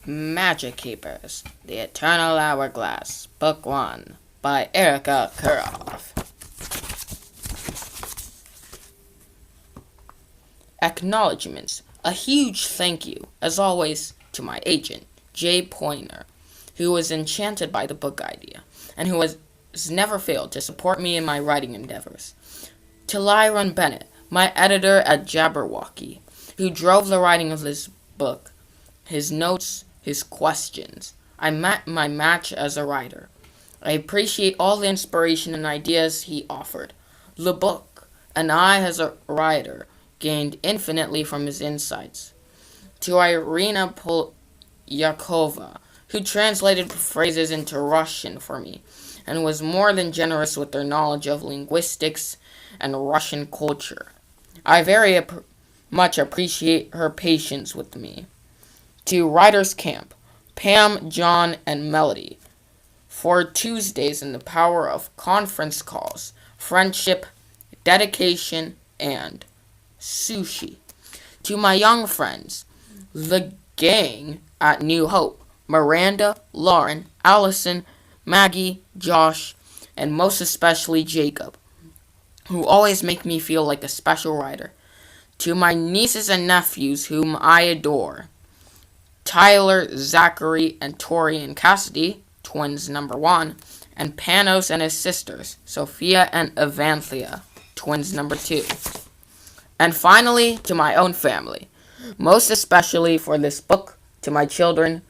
Magickeepers, The Eternal Hourglass, Book 1, by Erica Kurov. Acknowledgements. A huge thank you, as always, to my agent, Jay Pointer, who was enchanted by the book idea, and who has never failed to support me in my writing endeavors. To Lyron Bennett, my editor at Jabberwocky, who drove the writing of this book, his notes, his questions. I met my match as a writer. I appreciate all the inspiration and ideas he offered. The book, and I as a writer, gained infinitely from his insights. To Irina Polyakova, who translated phrases into Russian for me, and was more than generous with their knowledge of linguistics and Russian culture. I very much appreciate her patience with me. To Writers Camp, Pam, John, and Melody, for Tuesdays in the power of conference calls, friendship, dedication, and sushi. To my young friends, the gang at New Hope, Miranda, Lauren, Allison, Maggie, Josh, and most especially Jacob, who always make me feel like a special writer. To my nieces and nephews whom I adore, Tyler, Zachary, and Tori and Cassidy, twins number 1, and Panos and his sisters, Sophia and Evanthea, twins number 2. And finally, to my own family, most especially for this book, to my children,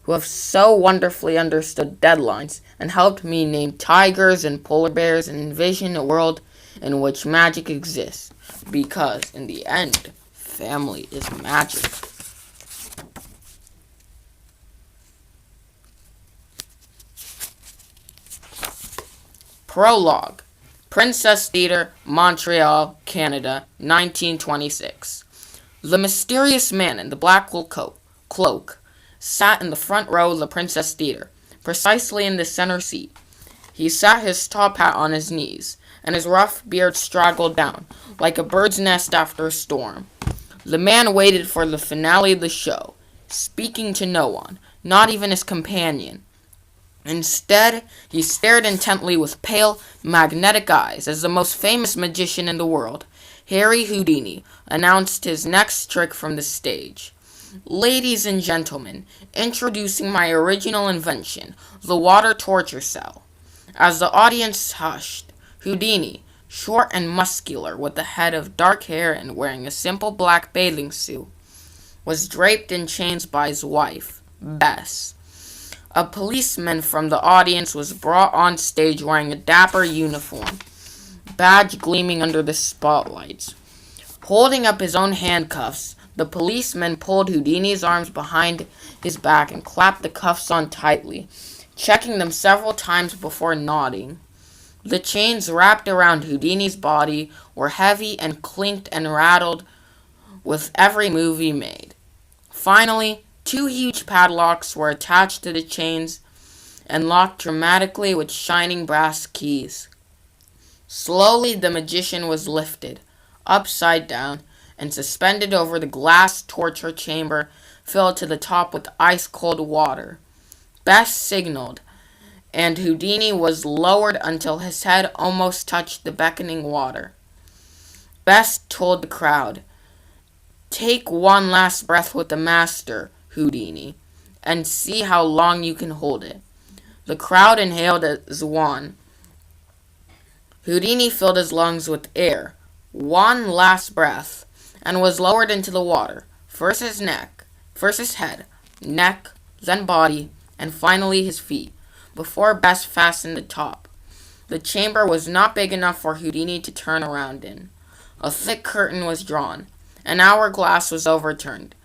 who have so wonderfully understood deadlines and helped me name tigers and polar bears and envision a world in which magic exists, because in the end, family is magic. Prologue. Princess Theatre, Montreal, Canada, 1926. The mysterious man in the black wool cloak sat in the front row of the Princess Theatre, precisely in the center seat. He sat his top hat on his knees, and his rough beard straggled down, like a bird's nest after a storm. The man waited for the finale of the show, speaking to no one, not even his companion. Instead, he stared intently with pale, magnetic eyes as the most famous magician in the world, Harry Houdini, announced his next trick from the stage. Ladies and gentlemen, introducing my original invention, the water torture cell. As the audience hushed, Houdini, short and muscular, with a head of dark hair and wearing a simple black bathing suit, was draped in chains by his wife, Bess. A policeman from the audience was brought on stage wearing a dapper uniform, badge gleaming under the spotlights. Holding up his own handcuffs, the policeman pulled Houdini's arms behind his back and clapped the cuffs on tightly, checking them several times before nodding. The chains wrapped around Houdini's body were heavy and clinked and rattled with every move he made. Finally, 2 huge padlocks were attached to the chains and locked dramatically with shining brass keys. Slowly, the magician was lifted, upside down, and suspended over the glass torture chamber filled to the top with ice-cold water. Bess signaled, and Houdini was lowered until his head almost touched the beckoning water. Bess told the crowd, "Take one last breath with the master, Houdini, and see how long you can hold it." The crowd inhaled as one. Houdini filled his lungs with air, one last breath, and was lowered into the water, first his head, neck, then body, and finally his feet, before Bess fastened the top. The chamber was not big enough for Houdini to turn around in. A thick curtain was drawn. An hourglass was overturned.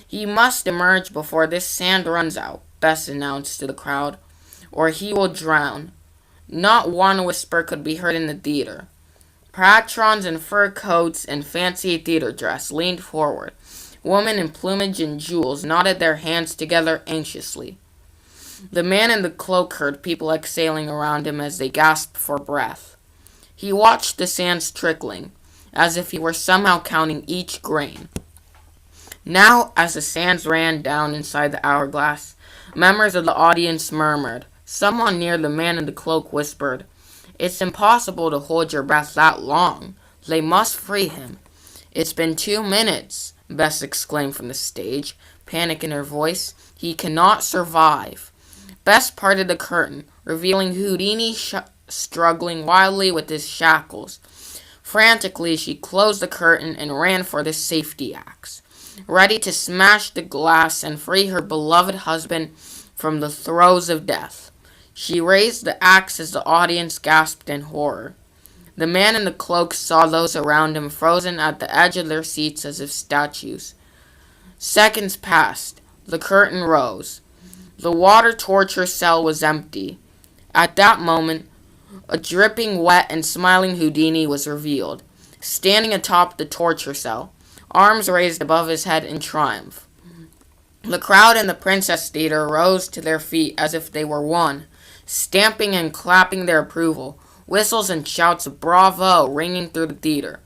"He must emerge before this sand runs out," Bess announced to the crowd, "or he will drown." Not one whisper could be heard in the theater. Patrons in fur coats and fancy theater dress leaned forward. Women in plumage and jewels nodded their hands together anxiously. The man in the cloak heard people exhaling around him as they gasped for breath. He watched the sands trickling, as if he were somehow counting each grain. Now, as the sands ran down inside the hourglass, members of the audience murmured. Someone near the man in the cloak whispered, "It's impossible to hold your breath that long. They must free him." "It's been 2 minutes," Bess exclaimed from the stage, panic in her voice. "He cannot survive." Bess parted the curtain, revealing Houdini struggling wildly with his shackles. Frantically, she closed the curtain and ran for the safety axe, ready to smash the glass and free her beloved husband from the throes of death. She raised the axe as the audience gasped in horror. The man in the cloak saw those around him frozen at the edge of their seats as if statues. Seconds passed. The curtain rose. The water torture cell was empty. At that moment, a dripping, wet, and smiling Houdini was revealed, standing atop the torture cell, arms raised above his head in triumph. The crowd in the Princess Theater rose to their feet as if they were one, stamping and clapping their approval, whistles and shouts of bravo ringing through the theater.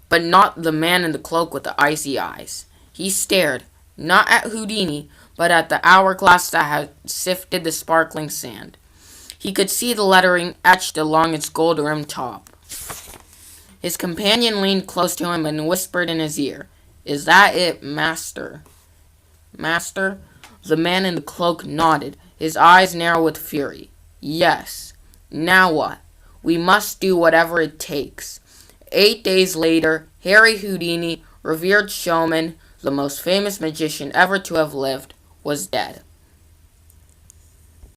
But not the man in the cloak with the icy eyes. He stared, not at Houdini, but at the hourglass that had sifted the sparkling sand. He could see the lettering etched along its gold-rimmed top. His companion leaned close to him and whispered in his ear, "Is that it, Master?" "Master?" The man in the cloak nodded, his eyes narrow with fury. "Yes. Now what? We must do whatever it takes." 8 days later, Harry Houdini, revered showman, the most famous magician ever to have lived, was dead.